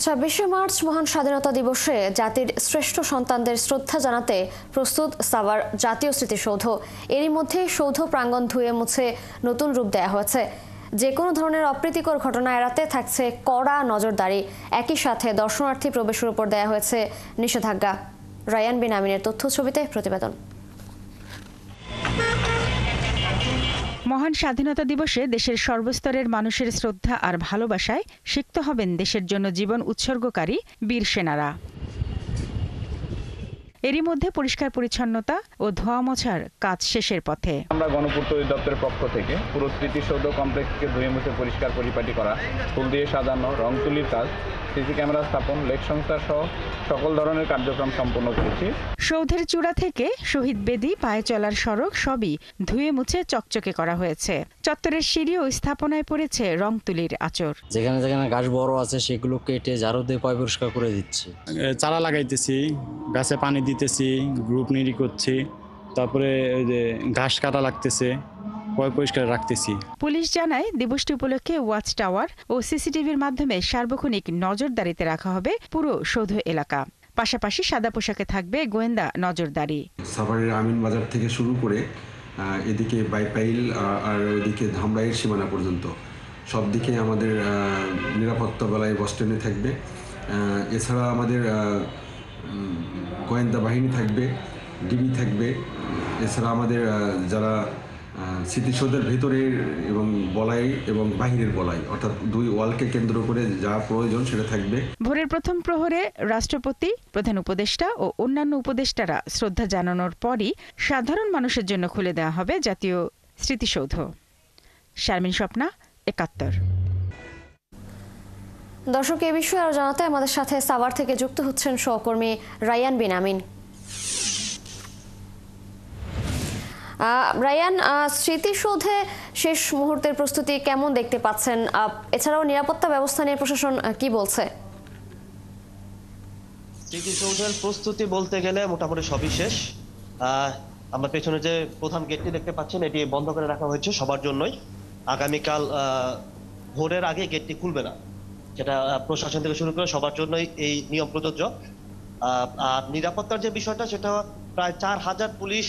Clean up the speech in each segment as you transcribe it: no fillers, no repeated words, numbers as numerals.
২৬শে মার্চ মহান স্বাধীনতা দিবসে জাতির শ্রেষ্ঠ সন্তানদের শ্রদ্ধা জানাতে প্রস্তুত সাভার জাতীয় স্মৃতিসৌধ। এরই মধ্যে সৌধ প্রাঙ্গণ ধুয়ে মুছে নতুন রূপ দেয়া হয়েছে। যে কোনো ধরনের অপ্রীতিকর ঘটনা এড়াতে থাকছে কড়া নজরদারি। একই সাথে দর্শনার্থী প্রবেশের উপর দেয়া হয়েছে নিষেধাজ্ঞা। রায়ান বিন আমিনের তথ্য ছবিতে প্রতিবেদন। মহান স্বাধীনতা দিবসে দেশের সর্বস্তরের মানুষের শ্রদ্ধা আর ভালোবাসায় সিক্ত হবেন দেশের জন্য জীবন উৎসর্গকারী বীর সেনারা। এরই মধ্যে পরিষ্কার পরিচ্ছন্নতা ও ধোয়া মোছার কাজ শেষের পথে। আমরা গণপূর্ত অধিদপ্তরের পক্ষ থেকে পুরো স্মৃতিসৌধ কমপ্লেক্সকে ধুয়ে মুছে পরিষ্কার পরিপাটি করা, ফুল দিয়ে সাজানো, রং তুলির কাজ, সিসি ক্যামেরা স্থাপন, লেক সংস্কার সহ সকল ধরনের কার্যক্রম সম্পন্ন করেছি। সৌধের চূড়া থেকে শহীদ বেদি, পায়ে চলার সড়ক সবই ধুয়ে মুছে চকচকে করা হয়েছে। চত্বরের সিঁড়ি ও স্থাপনায় পড়েছে রং তুলির আঁচড়। যেখানে যেখানে গাছ বড় আছে সেগুলো কেটে ঝাড়ু দিয়ে পয় পরিষ্কার করে দিচ্ছি। চারা লাগাইতেছি, গাছে পানি দিতেছি, গ্রুপ নিরি করছি, তারপরে ওই যে ঘাস কাটা লাগতেছে, পয় পরিষ্কার রাখতেছি। পুলিশ জানায় দিবসটি উপলক্ষে ওয়াচ টাওয়ার ও সিসিটিভির মাধ্যমে সার্বক্ষণিক নজরদারিতে রাখা হবে পুরো সৌধ এলাকা। পাশাপাশি সাদা পোশাকে থাকবে গোয়েন্দা নজরদারি। সাভারের আমিন বাজার থেকে শুরু করে এদিকে বাইপাইল আর ওইদিকে ধামরাইয়ের সীমানা পর্যন্ত সব দিকে আমাদের নিরাপত্তা বলয় বস্টেনে থাকবে। এছাড়া আমাদের গোয়েন্দা বাহিনী থাকবে, ডিবি থাকবে। এছাড়া আমাদের যারা স্মৃতিসৌধের ভেতরের এবং বলাই এবং বাহিরের বলাই অর্থাৎ দুই ওয়ালকে কেন্দ্র করে যা প্রয়োজন সেটা থাকবে। ভোরের প্রথম প্রহরে রাষ্ট্রপতি, প্রধান উপদেষ্টা ও অন্যান্য উপদেষ্টারা শ্রদ্ধা জানানোর পরই সাধারণ মানুষের জন্য খুলে দেওয়া হবে জাতীয় স্মৃতিসৌধ। শারমিন স্বপ্না, ৭১। দর্শক, এ বিষয়ে আরো জানাতে আমাদের সাথে সাভার থেকে যুক্ত হচ্ছেন সহকর্মী রায়ান বিন আমিন। রায়ান, স্মৃতিসৌধে শেষ মুহূর্তের প্রস্তুতি কেমন দেখতে পাচ্ছেন? এছাড়াও নিরাপত্তা ব্যবস্থা নিয়ে প্রশাসন কি বলছে? স্মৃতিসৌধের প্রস্তুতি বলতে গেলে মোটামুটি সবই শেষ। আমরা পেছনে যে প্রধান গেটটি দেখতে পাচ্ছেন এটি বন্ধ করে রাখা হয়েছে সবার জন্যই। আগামীকাল ভোরের আগে গেটটি খুলবে না, সেটা প্রশাসন থেকে শুরু করে সবার জন্যই এই নিয়ম প্রযোজ্য। আর নিরাপত্তার যে বিষয়টা সেটা প্রায় ৪,০০০ পুলিশ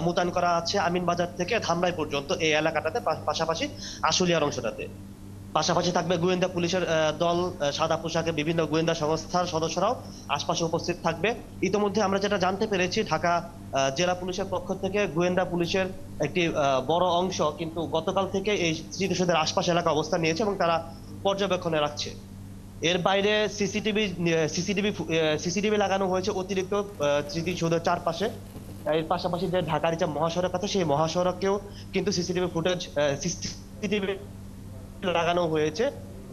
মোতায়েন করা আছে আমিন বাজার থেকে ধামরাই পর্যন্ত এই এলাকাটাতে, পাশাপাশি আশুলিয়ার অংশটাতে। পাশাপাশি থাকবে গোয়েন্দা পুলিশের দল, সাদা পোশাকে বিভিন্ন গোয়েন্দা সংস্থার সদস্যরাও আশপাশে উপস্থিত থাকবে। ইতিমধ্যে আমরা যেটা জানতে পেরেছি, ঢাকা জেলা পুলিশের পক্ষ থেকে গোয়েন্দা পুলিশের একটি বড় অংশ কিন্তু গতকাল থেকে এই স্মৃতিসৌধের আশপাশ এলাকা অবস্থান নিয়েছে এবং তারা পর্যবেক্ষণে রাখছে। এর বাইরে সিসিটিভি লাগানো হয়েছে অতিরিক্ত স্মৃতিসৌধের চারপাশে। এর পাশাপাশি যে ঢাকার যে মহাসড়ক আছে সেই মহাসড়কেও কিন্তু সিসিটিভি লাগানো হয়েছে,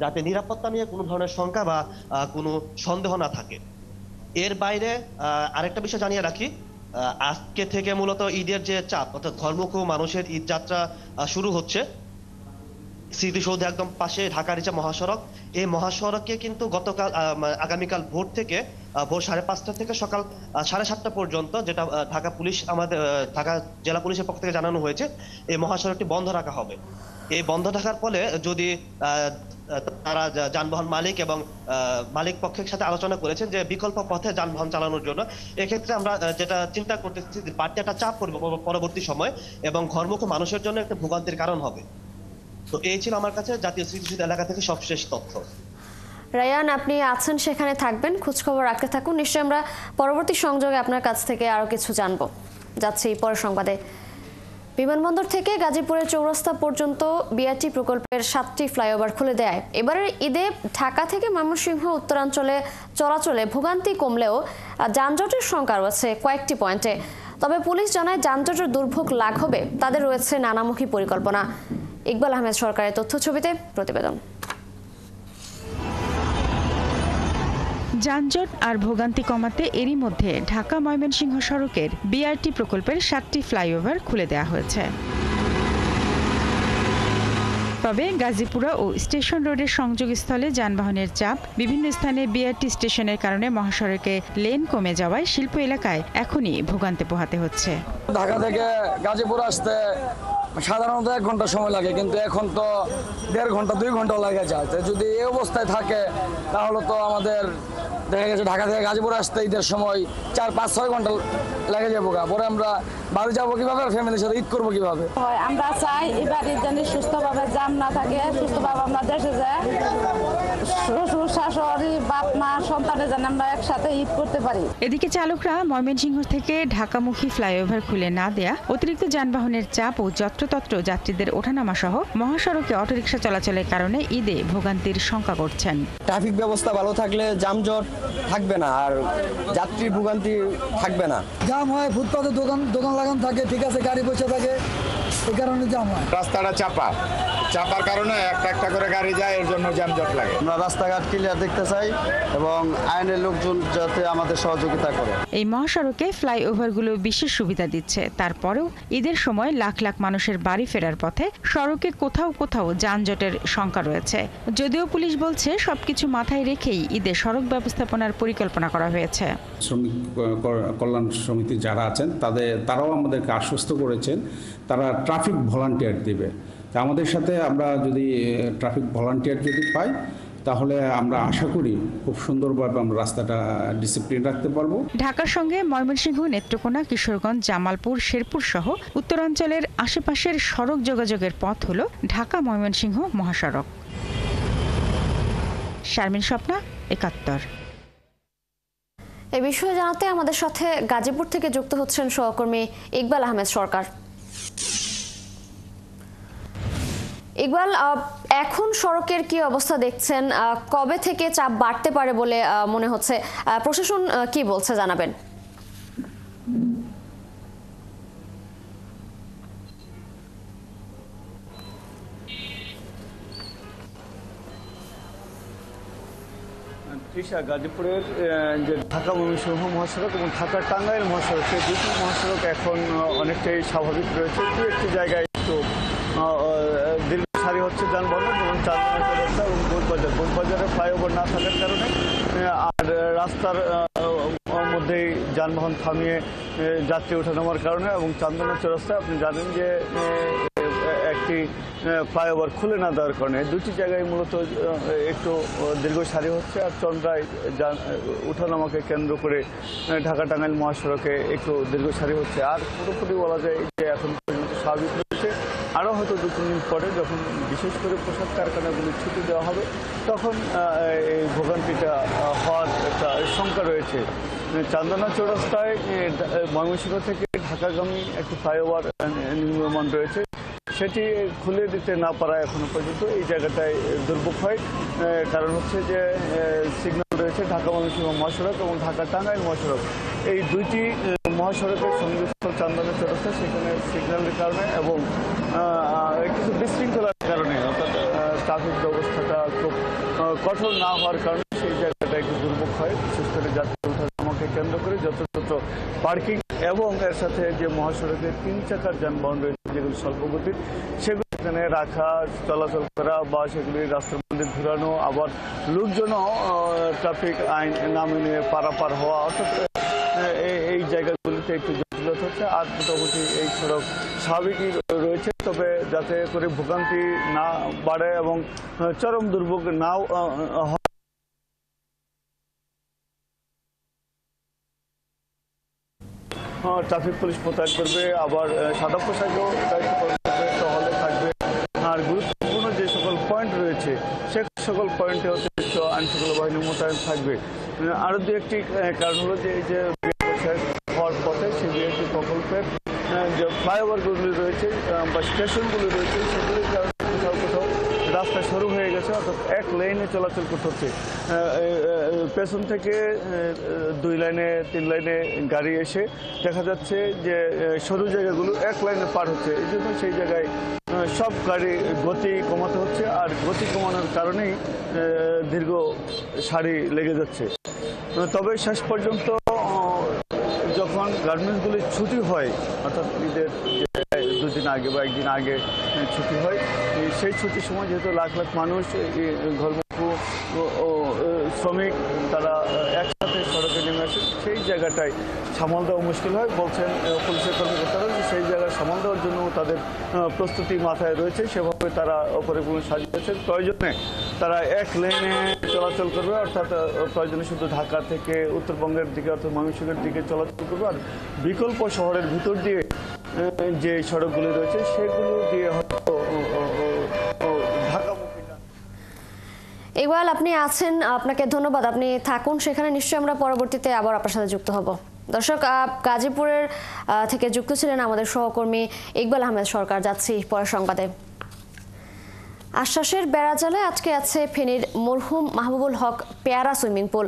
যাতে নিরাপত্তা নিয়ে কোনো ধরনের শঙ্কা বা কোনো সন্দেহ না থাকে। এর বাইরে আরেকটা বিষয় জানিয়ে রাখি, আজকে থেকে মূলত ঈদের যে চাপ, অর্থাৎ ধর্মমুখ মানুষের ঈদ যাত্রা শুরু হচ্ছে। স্মৃতিসৌধে একদম পাশে ঢাকার যে মহাসড়ক, এই মহাসড়কে কিন্তু আগামীকাল ভোর থেকে ভোর 5:30 থেকে সকাল 7:30 পর্যন্ত, যেটা ঢাকা জেলা পুলিশের পক্ষ থেকে জানানো হয়েছে, এই মহাসড়কটি বন্ধ রাখা হবে। এই বন্ধ রাখার ফলে যদি তারা যানবাহন মালিক এবং মালিক পক্ষের সাথে আলোচনা করেছেন যে বিকল্প পথে যানবাহন চালানোর জন্য, এক্ষেত্রে আমরা যেটা চিন্তা করতেছি বাড়তি একটা চাপ পড়বে পরবর্তী সময় এবং ঘরমুখ মানুষের জন্য একটা ভোগান্তির কারণ হবে। তো এই ছিল আমার কাছে জাতীয় স্মৃতিসৌধ এলাকা থেকে সবশেষ তথ্য। রায়ান, আপনি আছেন, সেখানে থাকবেন, খোঁজখবর রাখতে থাকুন। নিশ্চয়ই আমরা পরবর্তী সংযোগে আপনার কাছ থেকে আরো কিছু জানবো। যাচ্ছি পরের সংবাদে। বিমানবন্দর থেকে গাজীপুরের চৌরাস্তা পর্যন্ত বিআরটি প্রকল্পের 7টি ফ্লাইওভার খুলে দেয় এবারের ঈদে ঢাকা থেকে ময়মনসিংহ উত্তরাঞ্চলে চলাচলে ভোগান্তি কমলেও যানজটের সংখ্যা রয়েছে কয়েকটি পয়েন্টে। তবে পুলিশ জানায় যানজটের দুর্ভোগ লাঘবে তাদের রয়েছে নানামুখী পরিকল্পনা। ইকবাল আহমেদ সরকারের তথ্য ছবিতে প্রতিবেদন। যানজট আর ভোগান্তি কমাতে এরই মধ্যে ঢাকা ময়মনসিংহ সড়কের বিআরটি প্রকল্পের 7টি ফ্লাইওভার খুলে দেওয়া হয়েছে। তবে গাজীপুরা ও স্টেশন রোডের সংযোগস্থলে যানবাহনের চাপ, বিভিন্ন স্থানে বিআরটি স্টেশনের কারণে মহাসড়কে লেন কমে যাওয়ায় শিল্প এলাকায় এখনই ভোগান্তি পোহাতে হচ্ছে। ঢাকা থেকে গাজীপুর আসতে সাধারণত 1 ঘন্টা সময় লাগে, কিন্তু এখন তো 1.5 ঘন্টা 2 ঘন্টাও লাগে যায়। তো যদি এই অবস্থায় থাকে তাহলে তো আমাদের দেখা গেছে ঢাকা থেকে গাজীপুর আসতে ঈদের সময় 4, 5, 6 ঘন্টা লেগে যাবো। পরে আমরা বাড়ি যাবো কিভাবে, ফ্যামিলির সাথে ঈদ করবো কিভাবে? আমরা চাই এবার ঈদ যেন সুস্থভাবে জাম না থাকে, সুস্থভাবে আমরা দেশে যাই, শ্বশুর শাশুড়ি বাপ মা সন্তানের যেন আমরা একসাথে ঈদ করতে পারি। এদিকে চালকরা ময়মনসিংহ থেকে ঢাকামুখী ফ্লাইওভার খুলে না দেয়া, অতিরিক্ত যানবাহনের চাপ ও যত্রতত্র যাত্রীদের ওঠানামা সহ মহাসড়কে অটোরিকশা চলাচলের কারণে ঈদে ভোগান্তির শঙ্কা করছেন। ট্রাফিক ব্যবস্থা ভালো থাকলে যানজট থাকবে না, আর যাত্রী ভোগান্তি থাকবে না। জাম হয়, ফুটপাতে দোকান লাগানো থাকে, ঠিক আছে, গাড়ি বসে থাকে, এই কারণে জাম হয়। রাস্তাটা চাপার কারণে একটা করে গাড়ি যায়, এর জন্য যানজট লাগে। আমরা রাস্তাঘাট ক্লিয়ার দেখতে চাই এবং আইনের লোকজন যাতে আমাদের সহযোগিতা করে। এই মহাসড়কে ফ্লাইওভারগুলো বিশেষ সুবিধা দিচ্ছে, তারপরেও ঈদের সময় লাখ লাখ মানুষের বাড়ি ফেরার পথে সড়কে কোথাও কোথাও যানজটের শঙ্কা রয়েছে। যদিও পুলিশ বলছে সবকিছু মাথায় রেখেই ঈদে সড়ক ব্যবস্থাপনার পরিকল্পনা করা হয়েছে। শ্রমিক কল্যাণ সমিতি যারা আছেন তারাও আমাদেরকে আশ্বস্ত করেছেন তারা ট্রাফিক ভলান্টিয়ার দেবে। তা আমাদের সাথে আমরা যদি ট্রাফিক ভলান্টিয়ার যদি পাই তাহলে আমরা আশা করি খুব সুন্দরভাবে আমরা রাস্তাটা ডিসিপ্লিন রাখতে পারবো। ঢাকার সঙ্গে ময়মনসিংহ, নেত্রকোনা, কিশোরগঞ্জ, জামালপুর, শেরপুর সহ উত্তরাঞ্চলের আশেপাশের সড়ক যোগাযোগের পথ হল ঢাকা ময়মনসিংহ মহাসড়ক। শারমিন স্বপ্না, ৭১। এ বিষয়ে জানাতে আমাদের সাথে গাজীপুর থেকে যুক্ত হচ্ছেন সহকর্মী ইকবাল আহমেদ সরকার। ইকবাল, এখন সড়কের কি অবস্থা দেখছেন? কবে থেকে চাপ বাড়তে পারে বলে মনে হচ্ছে? প্রশাসন কি বলছে জানাবেন। গাজীপুরের যে ঢাকা ময়মনসিংহ মহাসড়ক এবং ঢাকা টাঙ্গাইল মহাসড়ক, সেই দুটি মহাসড়ক এখন অনেকটাই স্বাভাবিক রয়েছে। দু একটি জায়গায় একটু দীর্ঘ সারি হচ্ছে যানবাহন, যেমন চাঁদনা রাস্তা এবং বোনবাজারে ফ্লাইওভার না থাকার কারণে আর রাস্তার মধ্যেই যানবাহন থামিয়ে যাত্রী ওঠানামার কারণে, এবং চান্দনা চৌরাস্তায় আপনি জানেন যে একটি ফ্লাইওভার খুলে না দেওয়ার কারণে দুটি জায়গায় মূলত একটু দীর্ঘ সারি হচ্ছে। আর চন্দ্রায় ওঠানামাকে কেন্দ্র করে ঢাকা টাঙ্গাইল মহাসড়কে একটু দীর্ঘ সারি হচ্ছে। আর পুরোপুরি বলা যায় যে এখন পর্যন্ত স্বাভাবিক রয়েছে। আরও হয়তো 2-3 দিন পরে যখন বিশেষ করে পোশাক কারখানাগুলি ছুটি দেওয়া হবে তখন এই ভোগান্তিটা হওয়ার একটা শঙ্কা রয়েছে। চান্দনা চৌরাস্তায় ময়মনসিংহ থেকে ঢাকাগামী একটি ফ্লাইওভার নির্মাণ রয়েছে, সেটি খুলে দিতে না পারা এখনো পর্যন্ত এই জায়গাটায় দুর্ভোগ হয়। কারণ হচ্ছে যে সিগন্যাল রয়েছে ঢাকা ময়মনসিংহ মহাসড়ক এবং ঢাকা টাঙ্গাইল মহাসড়ক, এই দুইটি মহাসড়কের সংযুক্ত চান্দনা চৌরাস্তা, সেখানে সিগন্যালের কারণে এবং কিছু বিশৃঙ্খলার কারণে, অর্থাৎ ট্রাফিক ব্যবস্থাটা খুব কঠোর না হওয়ার কারণে সেই জায়গাটা একটু দুর্ভোগ হয়। বিশেষ করে যাত্রী ওঠানামাকে কেন্দ্র করে যথাযথ পার্কিং এবং এর সাথে যে মহাসড়কের 3 চাকার যানবাহন রয়েছে যেগুলি স্বল্পগতির, সেগুলি এখানে রাখা, চলাচল করা বা সেগুলি রাস্তার মধ্যে ঘুরানো, আবার লোকজনও ট্রাফিক আইন না মেনে পারাপার হওয়া, অর্থাৎ এই জায়গাগুলিতে একটু জটিলতা হচ্ছে। আর মোটামুটি এই সড়ক স্বাভাবিকই রয়েছে, তবে যাতে করে ভোগান্তি না বাড়ে এবং চরম দুর্ভোগ নাও হয়। ট্রাফিক পুলিশ মোতায়েন করবে, আবার সাদা পোশাকেও দায়িত্ব পালন করবে, টহলে থাকবে। আর গুরুত্বপূর্ণ যে সকল পয়েন্ট রয়েছে সে সকল পয়েন্টে অতিরিক্ত আইনশৃঙ্খলা বাহিনী মোতায়েন থাকবে। আরও দু একটি কারণ হলো যে এই যে হওয়ার পথে সেই বিআরটি প্রকল্পের যে ফ্লাইওভারগুলি রয়েছে বা স্টেশনগুলি রয়েছে সেগুলির কারণে কোথাও কোথাও রাস্তা সরু হয়ে গেছে, অর্থাৎ এক লেনে চলাচল করতে হচ্ছে। পেছন থেকে 2 লাইনে 3 লাইনে গাড়ি এসে দেখা যাচ্ছে যে সরু জায়গাগুলো এক লাইনে পার হচ্ছে। এই জন্য সেই জায়গায় সব গাড়ি গতি কমাতে হচ্ছে, আর গতি কমানোর কারণেই দীর্ঘ সারি লেগে যাচ্ছে। তবে শেষ পর্যন্ত যখন গার্মেন্টসগুলি ছুটি হয়, অর্থাৎ ঈদের 2 দিন আগে বা 1 দিন আগে ছুটি হয়, সেই ছুটির সময় যেহেতু লাখ লাখ মানুষ ঘরমুখী ও শ্রমিক তারা একসাথে সড়কে নেমে আসে, সেই জায়গাটায় সামাল দেওয়া মুশকিল হয়। বলছেন পুলিশের কর্মকর্তারা যে সেই জায়গায় সামাল দেওয়ার জন্য তাদের প্রস্তুতি মাথায় রয়েছে, সেভাবে তারা পরিপূর্ণ সাজিয়েছেন। প্রয়োজনে তারা এক লেনে চলাচল করবে, অর্থাৎ প্রয়োজনে শুধু ঢাকা থেকে উত্তরবঙ্গের দিকে অর্থাৎ ময়মনসিংহের দিকে চলাচল করবে। আর বিকল্প শহরের ভিতর দিয়ে যে সড়কগুলি রয়েছে সেগুলো দিয়ে হয়তো ইকবাল, আপনি আছেন, আপনাকে ধন্যবাদ। আপনি থাকুন সেখানে, নিশ্চয়ই আমরা পরবর্তীতে আবার আপনার সাথে যুক্ত হব। দর্শক, গাজীপুরের থেকে যুক্ত ছিলেন আমাদের সহকর্মী ইকবাল আহমেদ সরকার। যাচ্ছি পরের সংবাদে। আশ্বাসের বেড়াজালে আটকে আছে ফেনীর মরহুম মাহবুবুল হক পেয়ারা সুইমিং পুল।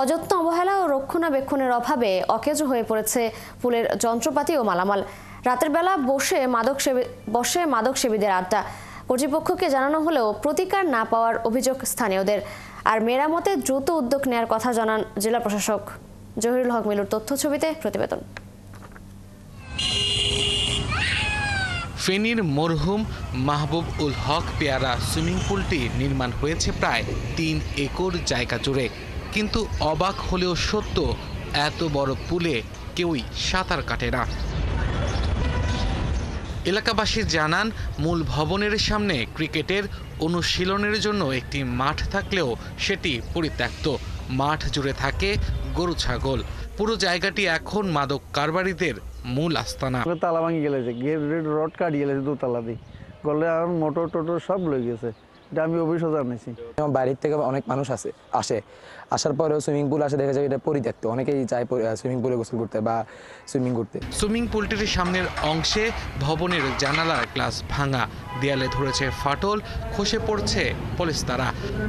অযত্ন, অবহেলা ও রক্ষণাবেক্ষণের অভাবে অকেজ হয়ে পড়েছে পুলের যন্ত্রপাতি ও মালামাল। রাতের বেলা বসে মাদক সেবীদের আড্ডা। কর্তৃপক্ষকে জানানো হলেও প্রতিকার না পাওয়ার অভিযোগ স্থানীয়দের। আর মেরামতে দ্রুত উদ্যোগ নেয়ার কথা জানান জেলা প্রশাসক। জহিরুল হক মিলুর তথ্য ছবিতে প্রতিবেদন। ফেনীর মরহুম মাহবুব উল হক পেয়ারা সুইমিং পুলটি নির্মাণ হয়েছে প্রায় 3 একর জায়গা জুড়ে। কিন্তু অবাক হলেও সত্য, এত বড় পুলে কেউই সাঁতার কাটে না। এলাকাবাসী জানান, মূল ভবনের সামনে ক্রিকেটের অনুশীলনের জন্য একটি মাঠ থাকলেও সেটি পরিত্যক্ত। মাঠ জুড়ে থাকে গরু ছাগল। পুরো জায়গাটি এখন মাদক কারবারিদের মূল আস্তানা। তালা ভাঙি গেছে, রড কাটি গেছে, দোতলা দিয়ে গলে আর মোটর টোটর সব লয়ে গেছে। এটা আমি অভিযোগ জানাইছি। বাইরের থেকে অনেক মানুষ আসার পরেও সুইমিং পুল আসে, দেখা যায় এটা পরিত্যক্ত। অনেকেই যায় সুইমিং পুলে গোসল করতে বা সুইমিং করতে। সুইমিং পুলটির সামনের অংশে ভবনের জানালার গ্লাস ভাঙা, দেয়ালে ধরেছে ফাটল, খসে পড়ছে পলিস্তারা।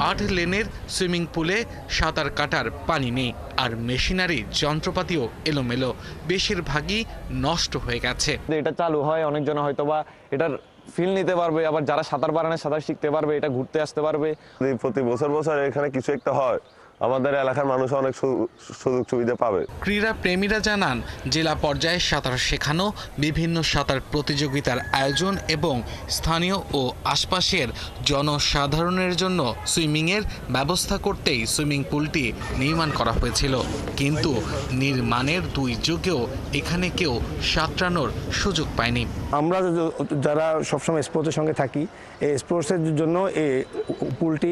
8 লেনের সুইমিং পুলে সাঁতার কাটার পানি নেই, আর মেশিনারি যন্ত্রপাতিও এলোমেলো, বেশিরভাগই নষ্ট হয়ে গেছে। এটা চালু হয়, অনেকজন হয়তো বা এটার ফিল নিতে পারবে, আবার যারা সাঁতার পারে না সাঁতার শিখতে পারবে, এটা ঘুরতে আসতে পারবে। প্রতি বছর এখানে কিছু একটা হয়, আমাদের এলাকার মানুষ অনেক সুযোগ সুবিধা পাবে। ক্রীড়া প্রেমীরা জানান, জেলা পর্যায়ে সাঁতার শেখানো, বিভিন্ন সাঁতার প্রতিযোগিতার আয়োজন এবং স্থানীয় ও আশপাশের জনসাধারণের জন্য সুইমিংয়ের ব্যবস্থা করতেই সুইমিং পুলটি নির্মাণ করা হয়েছিল। কিন্তু নির্মাণের 2 যুগেও এখানে কেউ সাঁতরানোর সুযোগ পায়নি। আমরা যারা সবসময় স্পোর্টসের সঙ্গে থাকি, এই স্পোর্টসের জন্য এই পুলটি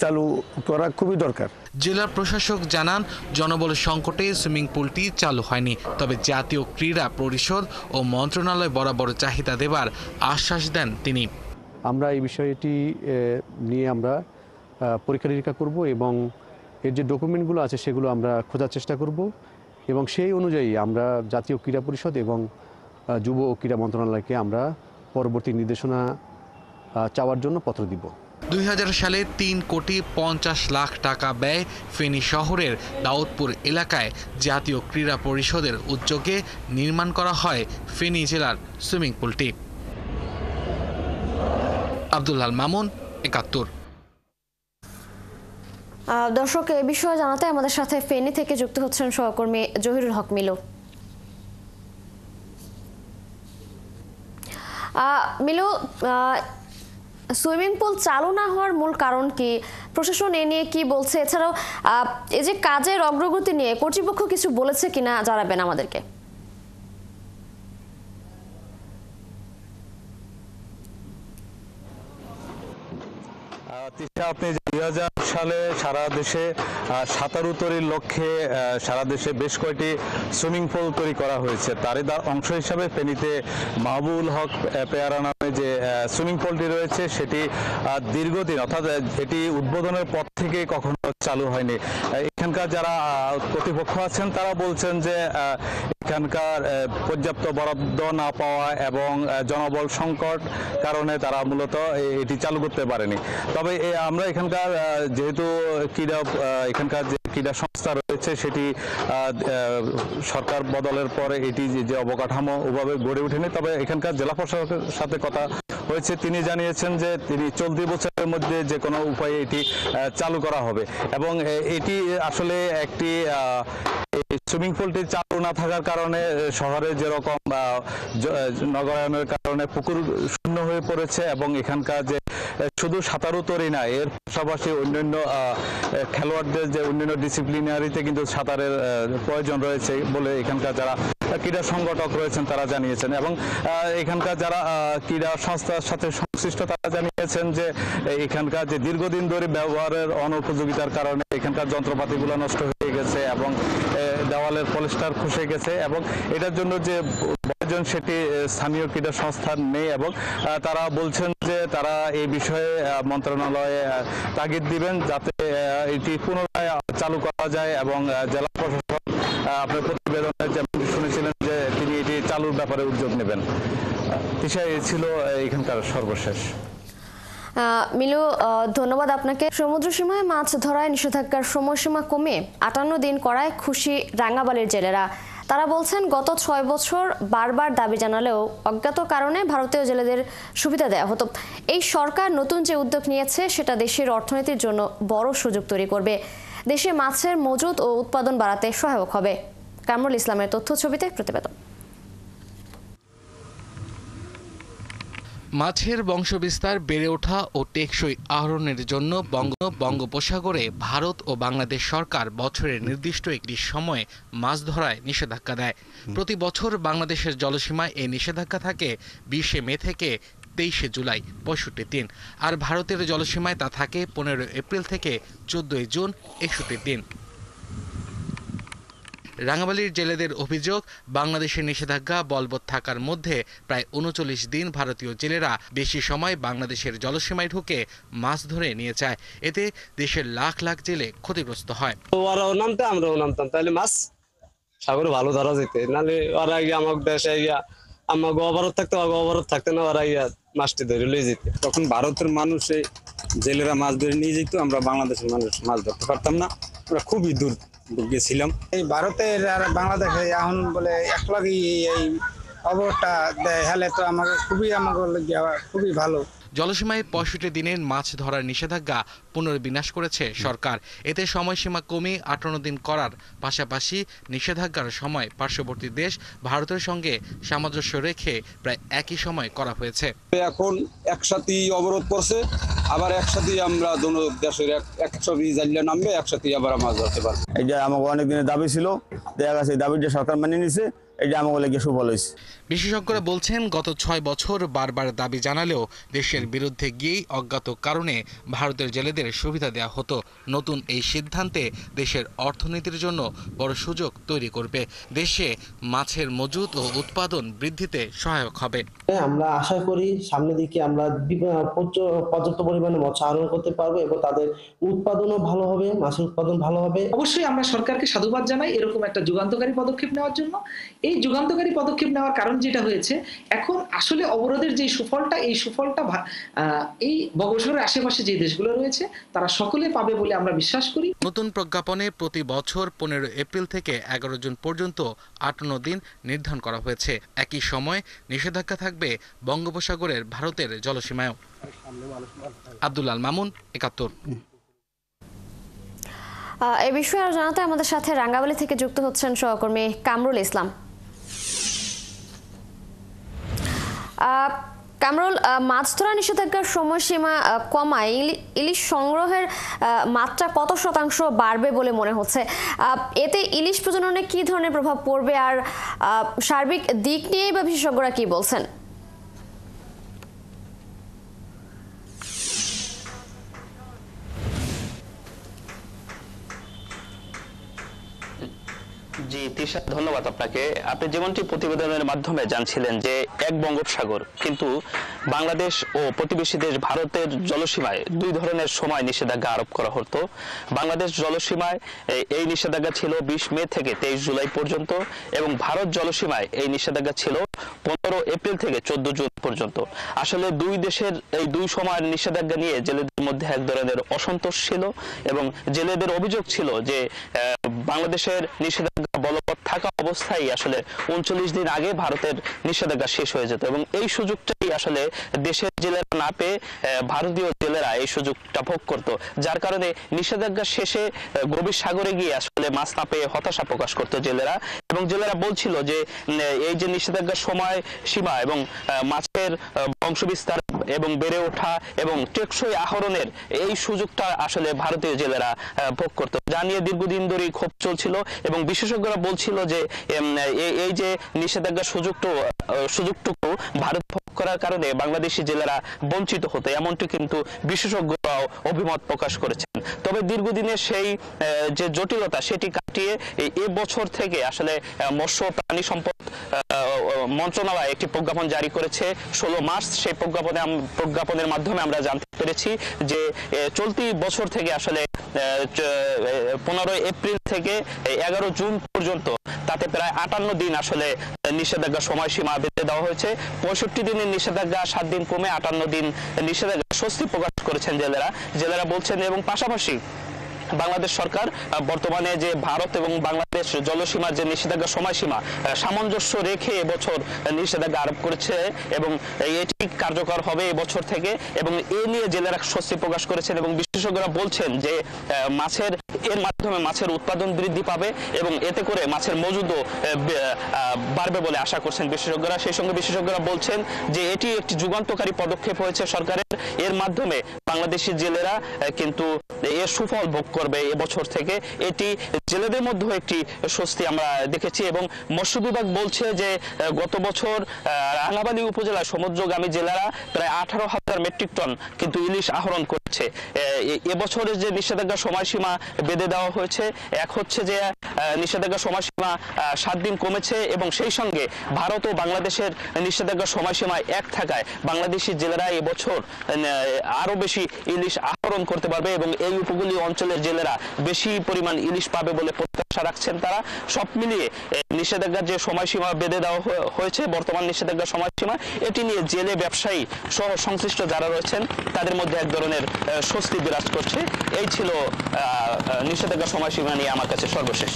চালু করা খুবই দরকার। জেলা প্রশাসক জানান, জনবল সংকটে সুইমিং পুলটি চালু হয়নি, তবে জাতীয় ক্রীড়া পরিষদ ও মন্ত্রণালয় বরাবর চাহিদা দেবার আশ্বাস দেন তিনি। আমরা এই বিষয়টি নিয়ে আমরা পরীক্ষা নিরীক্ষা করব এবং এর যে ডকুমেন্টগুলো আছে সেগুলো আমরা খোঁজার চেষ্টা করব এবং সেই অনুযায়ী আমরা জাতীয় ক্রীড়া পরিষদ এবং যুব ও ক্রীড়া মন্ত্রণালয়কে আমরা পরবর্তী নির্দেশনা চাওয়ার জন্য পত্র দিব। 2000 সালে 3,50 লাখ টাকা ব্যয় ফেনী শহরের দাউদপুর এলাকায় জাতীয় ক্রীড়া পরিষদের উদ্যোগে নির্মাণ করা হয় ফেনী জেলার সুইমিং পুলটি। আব্দুল্লাহ মামুন, 71। দর্শক, এ বিষয়ে জানাতে আমাদের সাথে ফেনী থেকে যুক্ত হচ্ছেন সহকর্মী জহিরুল হক মিলু। মিলু, সুইমিং পুল চালু না হওয়ার মূল কারণ কি? প্রশাসন এ নিয়ে কি বলছে? এছাড়াও এই যে কাজের অগ্রগতি নিয়ে কর্তৃপক্ষ কিছু বলেছে কিনা জানাবেন আমাদেরকে। আপনি 2000 সালে সারা দেশে সাঁতারু তৈরির লক্ষ্যে সারা দেশে বেশ কয়েকটি সুইমিং পুল তৈরি করা হয়েছে। তারই অংশ হিসাবে ফেনীতে মাহবুবুল হক পেয়ারা নামে যে সুইমিং পুলটি রয়েছে সেটি দীর্ঘদিন, অর্থাৎ এটি উদ্বোধনের পর থেকে কখনো চালু হয়নি। এখানকার যারা কর্তৃপক্ষ আছেন তারা বলছেন যে এখানকার পর্যাপ্ত বরাদ্দ না পাওয়া এবং জনবল সংকট কারণে তারা মূলত এটি চালু করতে পারেনি। তবে আমরা এখানকার যেহেতু এখানকার যে ক্রীড়া সংস্থা রয়েছে সেটি সরকার বদলের পরে এটি যে অবকাঠামো ওভাবে গড়ে ওঠেনি। তবে এখানকার জেলা প্রশাসকের সাথে কথা হয়েছে, তিনি জানিয়েছেন যে তিনি চলতি বছরের মধ্যে যে কোনো উপায়ে এটি চালু করা হবে এবং এটি আসলে একটি এই সুইমিং পুলটি চালু না থাকার কারণে শহরে যেরকম নগরায়নের কারণে পুকুর শূন্য হয়ে পড়েছে এবং এখানকার যে শুধু সাঁতারু তৈরি না, এর পাশাপাশি অন্যান্য খেলোয়াড়দের যে অন্যান্য ডিসিপ্লিনারিতে কিন্তু সাঁতারের প্রয়োজন রয়েছে বলে এখানকার যারা ক্রীড়া সংগঠক রয়েছেন তারা জানিয়েছেন। এবং এখানকার যারা ক্রীড়া সংস্থার সাথে সংশ্লিষ্ট তারা জানিয়েছেন যে এখানকার যে দীর্ঘদিন ধরে ব্যবহারের অনুপযোগিতার কারণে এখানকার যন্ত্রপাতিগুলো নষ্ট হয়ে গেছে এবং দেওয়ালের পলিস্টার খসে গেছে এবং এটার জন্য যে প্রয়োজন সেটি স্থানীয় ক্রীড়া সংস্থার নেই এবং তারা বলছেন যে তারা এই বিষয়ে মন্ত্রণালয়ে তাগিদ দিবেন যাতে এটি পুনরায় চালু করা যায় এবং জেলা প্রশাসক আপনার প্রতিবেদনে যেমন শুনেছিলেন যে তিনি এটি চালুর ব্যাপারে উদ্যোগ নেবেন। তিশা, এই ছিল এখানকার সর্বশেষ। মিলু, ধন্যবাদ আপনাকে। সমুদ্র সীমায় মাছ ধরায় নিষেধাজ্ঞার সময়সীমা কমে 58 দিন করায় খুশি রাঙ্গাবালির জেলেরা। তারা বলছেন গত 6 বছর বারবার দাবি জানালেও অজ্ঞাত কারণে ভারতীয় জেলেদের সুবিধা দেওয়া হতো। এই সরকার নতুন যে উদ্যোগ নিয়েছে সেটা দেশের অর্থনীতির জন্য বড় সুযোগ তৈরি করবে, দেশে মাছের মজুদ ও উৎপাদন বাড়াতে সহায়ক হবে। কামরুল ইসলামের তথ্য ছবিতে প্রতিবেদন। মাছের বংশবিস্তার বেড়ে ওঠা ও টেকসই আহরণের জন্য বঙ্গোপসাগরে ভারত ও বাংলাদেশ সরকার বছরের নির্দিষ্ট একটি সময়ে মাছ ধরায় নিষেধাজ্ঞা দেয়। প্রতি বছর বাংলাদেশের জলসীমায় এই নিষেধাজ্ঞা থাকে 20 মে থেকে 23 জুলাই 65 দিন, আর ভারতের জলসীমায় তা থাকে 15 এপ্রিল থেকে 14 জুন 61 দিন। রাঙ্গাবালির জেলেদের অভিযোগ, বাংলাদেশের নিষেধাজ্ঞা বলবৎ থাকার মধ্যে প্রায় 39 দিন ভারতীয় জেলেরা বেশি সময় বাংলাদেশের জলসীমায় ঢুকে মাছ ধরে নিয়ে যায়। এতে দেশের লাখ লাখ জেলে ক্ষতিগ্রস্ত হয়। ওরাও নামতে আমরাও নামতাম, তাহলে মাছ সাগরে ভালো ধরা যেত। নাহলে ওরা গিয়ে আমাকে দেশে গিয়া আমাকে অবরোধ থাকতো, অবরোধ থাকতো না, ওরা গিয়া মাছটি ধরে লয়ে যেত। তখন ভারতের মানুষে জেলেরা মাছ ধরে নিয়ে যেত, আমরা বাংলাদেশের মানুষ মাছ ধরতে পারতাম না, আমরা খুবই দূর গেছিলাম। এই ভারতের আর বাংলাদেশে এখন বলে একলাগি এই খবরটা দেয়, হলে তো আমাকে খুবই ভালো। জলসীমায় 65 দিনের মাছ ধরার নিষেধাজ্ঞা পুনর্বিন্যাস করেছে সরকার। এতে সময়সীমা কমে 58 দিন করার পাশাপাশি নিষেধাজ্ঞার সময় পার্শ্ববর্তী দেশ ভারতের সঙ্গে সামঞ্জস্য রেখে প্রায় একই সময় করা হয়েছে। এখন একসাথেই অবরোধ করছে, আবার একসাথেই আমরা দোনো দেশের একসাথে জালিয়া নামবে, একসাথেই আবার মাছ ধরতে পারবো। এই যে আমাকে অনেক দিনের দাবি ছিল, দেখা গেছে দাবিটা সরকার মানে নিছে, এটা আমাকে লেগে সুফল হয়েছে। বিশেষজ্ঞরা বলছেন গত 6 বছর বারবার দাবি জানালেও দেশের বিরুদ্ধে গিয়েই অজ্ঞাত কারণে ভারতের জেলেদের সুবিধা দেওয়া হতো। নতুন এই সিদ্ধান্তে দেশের অর্থনীতির জন্য বড় সুযোগ তৈরি করবে, দেশে মাছের মজুদ ও উৎপাদন বৃদ্ধিতে সহায়ক হবে। আমরা আশা করি সামনের দিকে আমরা পর্যাপ্ত পরিমাণে মৎস্য আহরণ করতে পারবো এবং তাদের উৎপাদনও ভালো হবে, মাছের উৎপাদন ভালো হবে। অবশ্যই আমরা সরকারকে সাধুবাদ জানাই এরকম একটা যুগান্তকারী পদক্ষেপ নেওয়ার জন্য। এই যুগান্তকারী পদক্ষেপ নেওয়ার কারণ যেটা হয়েছে, এখন আসলে অবরোধের যে সুফলটা, এই সুফলটা এই বঙ্গোপসাগরের আশেপাশে যে দেশগুলো রয়েছে তারা সকলে পাবে বলে আমরা বিশ্বাস করি। নতুন প্রজ্ঞাপনে প্রতি বছর 15 এপ্রিল থেকে 11 জুন পর্যন্ত 58 দিন নির্ধারণ করা হয়েছে। একই সময় নিষেধাজ্ঞা থাকবে বঙ্গোপসাগরের ভারতের জলসীমায়ও। আব্দুল আল মামুন, 71। এই বিষয়ে আরো জানাতে আমাদের সাথে রাঙ্গাবালি থেকে যুক্ত হচ্ছেন সহকর্মী কামরুল ইসলাম। কামরুল, মাছ ধরা নিষেধাজ্ঞার সময়সীমা কমায় ইলিশ সংগ্রহের মাত্রা কত শতাংশ বাড়বে বলে মনে হচ্ছে? এতে ইলিশ প্রজননে কি ধরনের প্রভাব পড়বে, আর সার্বিক দিক নিয়েই বা বিশেষজ্ঞরা কি বলছেন? জি তিশা, ধন্যবাদ আপনাকে। আপনি যেমনটি প্রতিবেদনের মাধ্যমে জানছিলেন যে এক বঙ্গোপসাগর, কিন্তু বাংলাদেশ ও প্রতিবেশী দেশ ভারতের জলসীমায় 2 ধরনের সময় নিষেধাজ্ঞা আরোপ করা হতো। বাংলাদেশ জলসীমায় এই নিষেধাজ্ঞা ছিল 20 মে থেকে 23 জুলাই পর্যন্ত এবং ভারত জলসীমায় এই নিষেধাজ্ঞা ছিল 15 এপ্রিল থেকে 14 জুন পর্যন্ত। আসলে দুই দেশের এই 2 সময়ের নিষেধাজ্ঞা নিয়ে জেলেদের মধ্যে এক ধরনের অসন্তোষ ছিল এবং জেলেদের অভিযোগ ছিল যে বাংলাদেশের নিষেধাজ্ঞা বলবৎ থাকা অবস্থায় আসলে 39 দিন আগে ভারতের নিষেধাজ্ঞা শেষ হয়ে যেত এবং এই সুযোগটাই আসলে দেশের জেলেরা না পেয়ে ভারতীয় জেলেরা এই সুযোগটা ভোগ করত, যার কারণে নিষেধাজ্ঞা শেষে গভীর সাগরে গিয়ে আসলে মাছ না পেয়ে হতাশা প্রকাশ করত জেলেরা। এবং জেলেরা বলছিল যে এই যে নিষেধাজ্ঞার সময় সীমা এবং মাছের বংশবিস্তার এবং বেড়ে ওঠা এবং টেকসই আহরণের এই সুযোগটা আসলে ভারতীয় জেলেরা ভোগ করত, যা নিয়ে দীর্ঘদিন ধরেই ক্ষোভ চলছিল। এবং বিশেষজ্ঞরা বলছিল যে এই যে নিষেধাজ্ঞার সুযোগটুকু ভারত ভোগ করার কারণে বাংলাদেশি জেলেরা বঞ্চিত হতো, এমনটি কিন্তু বিশেষজ্ঞরাও অভিমত প্রকাশ করেছেন। তবে দীর্ঘদিনের সেই যে জটিলতা সেটি কাটিয়ে এ বছর থেকে আসলে মৎস্য প্রাণী সম্পদ মন্ত্রণালয় একটি প্রজ্ঞাপন জারি করেছে 16 মার্চ। সেই প্রজ্ঞাপনের মাধ্যমে আমরা জানতে পেরেছি যে চলতি বছর থেকে আসলে 15 এপ্রিল থেকে 11 জুন পর্যন্ত তাতে প্রায় 58 দিন আসলে নিষেধাজ্ঞা সময়সীমা বেঁধে দেওয়া হয়েছে। 65 দিনের নিষেধাজ্ঞা 7 দিন কমে 58 দিন নিষেধাজ্ঞা স্বস্তি প্রকাশ করেছেন জেলেরা বলছেন। এবং পাশাপাশি বাংলাদেশ সরকার বর্তমানে যে ভারত এবং বাংলাদেশ জলসীমার যে নিষেধাজ্ঞা সময়সীমা সামঞ্জস্য রেখে এবছর নিষেধাজ্ঞা আরোপ করেছে এবং এটি কার্যকর হবে এবছর থেকে, এবং এ নিয়ে জেলেরা স্বস্তি প্রকাশ করেছেন। এবং বিশেষজ্ঞরা বলছেন যে এর মাধ্যমে মাছের উৎপাদন বৃদ্ধি পাবে এবং এতে করে মাছের মজুদও বাড়বে বলে আশা করছেন বিশেষজ্ঞরা। সেই সঙ্গে বিশেষজ্ঞরা বলছেন যে এটি একটি যুগান্তকারী পদক্ষেপ হয়েছে সরকারের, এর মাধ্যমে বাংলাদেশি জেলেরা কিন্তু এর সুফল ভোগ করবে এবছর থেকে। এটি জেলেদের মধ্যে একটি স্বস্তি আমরা দেখেছি। এবং মৎস্য বিভাগ বলছে যে গত বছর রাঙ্গামালী উপজেলার সমুদ্রগামী জেলেরা প্রায় 18,000 মেট্রিক টন কিন্তু ইলিশ আহরণ করছে। এবছরের যে নিষেধাজ্ঞা সময়সীমা বেঁধে দেওয়া হয়েছে, এক হচ্ছে যে নিষেধাজ্ঞা সময়সীমা 7 দিন কমেছে এবং সেই সঙ্গে ভারত ও বাংলাদেশের নিষেধাজ্ঞা সময়সীমা এক থাকায় বাংলাদেশি জেলেরা এবছর আরো বেশি ইলিশ আহরণ করতে পারবে এবং এই উপকূলীয় অঞ্চলের জেলেরা বেশি পরিমাণ ইলিশ পাবে বলে প্রত্যাশা রাখছেন তারা। সব মিলিয়ে নিষেধাজ্ঞার যে সময়সীমা বেঁধে দেওয়া হয়েছে, বর্তমান নিষেধাজ্ঞার সময়সীমা, এটি নিয়ে জেলে ব্যবসায়ী সহ সংশ্লিষ্ট যারা রয়েছেন তাদের মধ্যে এক ধরনের স্বস্তি বিরাজ করছে। এই ছিল নিষেধাজ্ঞা সময়সীমা নিয়ে আমার কাছে সর্বশেষ।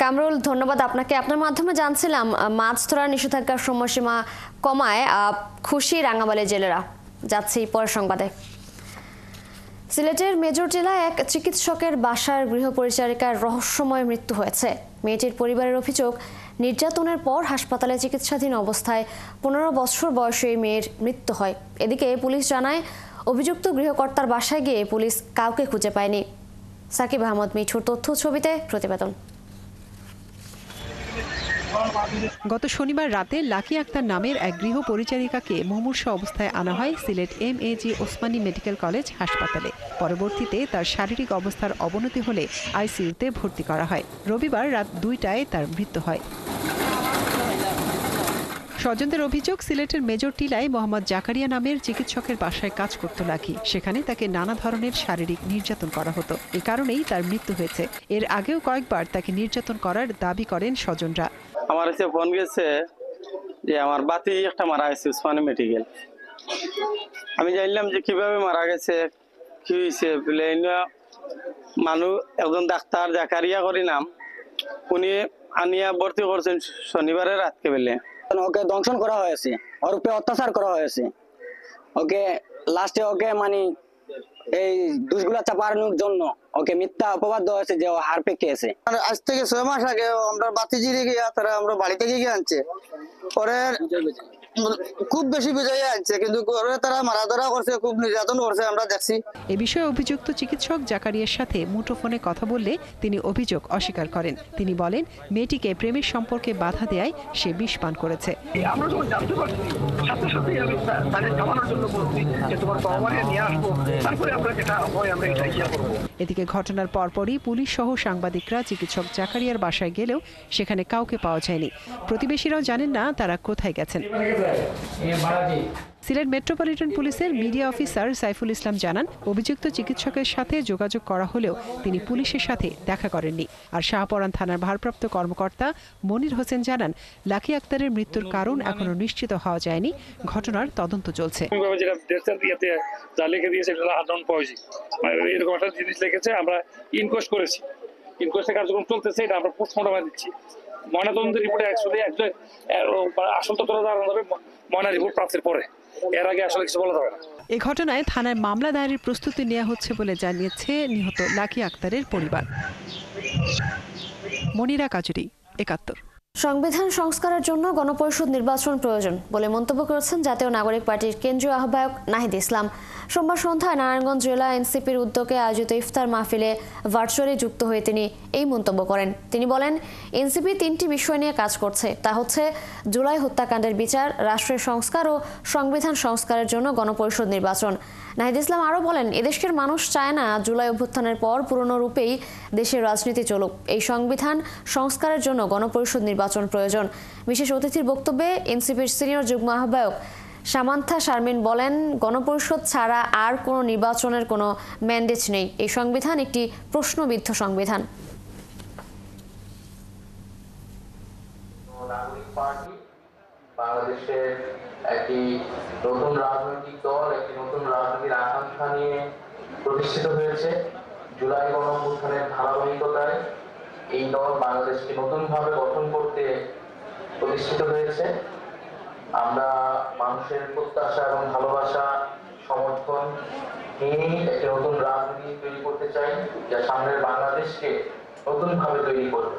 কামরুল, ধন্যবাদ আপনাকে। আপনার মাধ্যমে জানছিলাম মাছ ধরার নিষেধাজ্ঞার সময়সীমা কমায় খুশি রাঙ্গামালী জেলেরা। যাচ্ছি পরের সংবাদে। সিলেটের মেজর জেলায় এক চিকিৎসকের বাসার গৃহপরিচারিকার রহস্যময় মৃত্যু হয়েছে। মেয়েটির পরিবারের অভিযোগ, নির্যাতনের পর হাসপাতালে চিকিৎসাধীন অবস্থায় 15 বছর বয়সী এই মেয়ের মৃত্যু হয়। এদিকে পুলিশ জানায়, অভিযুক্ত গৃহকর্তার বাসায় গিয়ে পুলিশ কাউকে খুঁজে পায়নি। সাকিব আহমদ মিঠুর তথ্য ছবিতে প্রতিবেদন। গত শনিবার রাতে লাকি আক্তার নামের এক গৃহ পরিচারিকাকে মুমূর্ষ অবস্থায় আনা হয় Sylhet MAG Osmani medical college হাসপাতালে। পরবর্তীতে তার শারীরিক অবস্থার অবনতি হলে ICUতে ভর্তি করা হয়। রবিবার রাত 2টায় তার মৃত্যু হয়। স্বজনদের অভিযোগ, সিলেটের মেজর টিলায় মোহাম্মদ জাকারিয়া নামের চিকিৎসকের বাসায় কাজ করত লাকি। সেখানে তাকে নানা ধরনের শারীরিক নির্যাতন করা হতো, এ কারণেই তার মৃত্যু হয়েছে। এর আগেও কয়েকবার তাকে নির্যাতন করার দাবি করেন স্বজনরা। আমার কাছে ফোন গেছে যে আমার বাতি একটা মারা গেছে ওসমানী মেডিকেল। আমি জানলাম যে কিভাবে মারা গেছে, কি হয়েছে। মানুষ একজন ডাক্তার জাকারিয়া করি নাম, উনি আনিয়া ভর্তি করছেন শনিবারে রাতকে বেলে। ওকে দংশন করা হয়েছে, ওর উপরে অত্যাচার করা হয়েছে। ওকে লাস্টে ওকে মানে এই দোষগুলা চাপানোর জন্য ওকে মিথ্যা অপবাদ দেওয়া হয়েছে যে ও হার পেকে আছে। আজ থেকে 6 মাস আগে আমরা বাতিজিরে গিয়ে তারা আমরা বাড়ি থেকে গিয়ে আনছে, পরে খুব বেশি বিজয় আনছে, কিন্তু তারা মারাধরা করছে, খুব নির্যাতন করছে, আমরা দেখছি। এ বিষয়ে অভিযুক্ত চিকিৎসক জাকারিয়ার সাথে মুঠোফোনে কথা বললে তিনি অভিযোগ অস্বীকার করেন। তিনি বলেন, মেয়েটিকে প্রেমের সম্পর্কে বাধা দেয় সে বিষ পান করেছে। এদিকে ঘটনার পরপরই পুলিশ সহ সাংবাদিকরা চিকিৎসক জাকারিয়ার বাসায় গেলেও সেখানে কাউকে পাওয়া যায়নি। প্রতিবেশীরাও জানেন না তারা কোথায় গেছেন। সিলেট মেট্রোপলিটন পুলিশের মিডিয়া অফিসার সাইফুল ইসলাম জানান, অভিযুক্ত চিকিৎসকের সাথে যোগাযোগ করা হলেও তিনি পুলিশের সাথে দেখা করেননি। আর শাহপরান থানার ভারপ্রাপ্ত কর্মকর্তা মনির হোসেন জানান, লাকি আক্তারের মৃত্যুর কারণ এখনো নিশ্চিত হওয়া যায়নি, ঘটনার তদন্ত চলছে। এরকম একটা জিনিস লিখেছে, আমরা ইনকোয়েস্ট করেছি, ইনকোয়েস্টের কার্যক্রম চলতেছে, এটা আমরা পোস্টমর্টম দিচ্ছি। ময়নাতদন্তের রিপোর্টে অ্যাকচুয়ালি আসল তথ্য জানা যাবে ময়না রিপোর্ট প্রাপ্তির পরে, এর আগে আসলে কিছু বলা যাবে না। এ ঘটনায় থানায় মামলা দায়েরের প্রস্তুতি নেওয়া হচ্ছে বলে জানিয়েছে নিহত লাকি আক্তারের পরিবার। মনিরা কাজুরি, ৭১। সংবিধান সংস্কারের জন্য গণপরিষদ নির্বাচন প্রয়োজন বলে মন্তব্য করেছেন জাতীয় নাগরিক পার্টির কেন্দ্রীয় আহ্বায়ক নাহিদ ইসলাম। সোমবার সন্ধ্যায় নারায়ণগঞ্জ জেলা এনসিপির উদ্যোগে আয়োজিত ইফতার মাহফিলে ভার্চুয়ালি যুক্ত হয়ে তিনি এই মন্তব্য করেন। তিনি বলেন, এনসিপি ৩টি বিষয় নিয়ে কাজ করছে, তা হচ্ছে জুলাই হত্যাকাণ্ডের বিচার, রাষ্ট্রের সংস্কার ও সংবিধান সংস্কারের জন্য গণপরিষদ নির্বাচন। নাহিদ ইসলাম আরও বলেন, এদেশের মানুষ চায় না জুলাই অভ্যুত্থানের পর পুরনো রূপেই দেশের রাজনীতি চলুক। এই সংবিধান সংস্কারের জন্য গণপরিষদ নির্বাচন প্রয়োজন। বিশেষ অতিথির বক্তব্যে এনসিপির সিনিয়র যুগ্ম আহ্বায়ক সামান্থা শারমিন বলেন, গণপরিষদ ছাড়া আর কোনো নির্বাচনের কোনো ম্যান্ডেট নেই। এই সংবিধান একটি প্রশ্নবিদ্ধ সংবিধান। বাংলাদেশের একটি নতুন রাজনৈতিক দল, একটি নতুন রাজনীতির আকাঙ্ক্ষা নিয়ে প্রতিষ্ঠিত হয়েছে। জুলাই গণঅভ্যুত্থানের ধারাবাহিকতায় এই দল বাংলাদেশকে নতুনভাবে গঠন করতে প্রতিষ্ঠিত হয়েছে। আমরা মানুষের প্রত্যাশা এবং ভালোবাসা সমর্থন নিয়ে একটি নতুন রাজনীতি তৈরি করতে চাই, যা সামনের বাংলাদেশকে নতুনভাবে তৈরি করবে।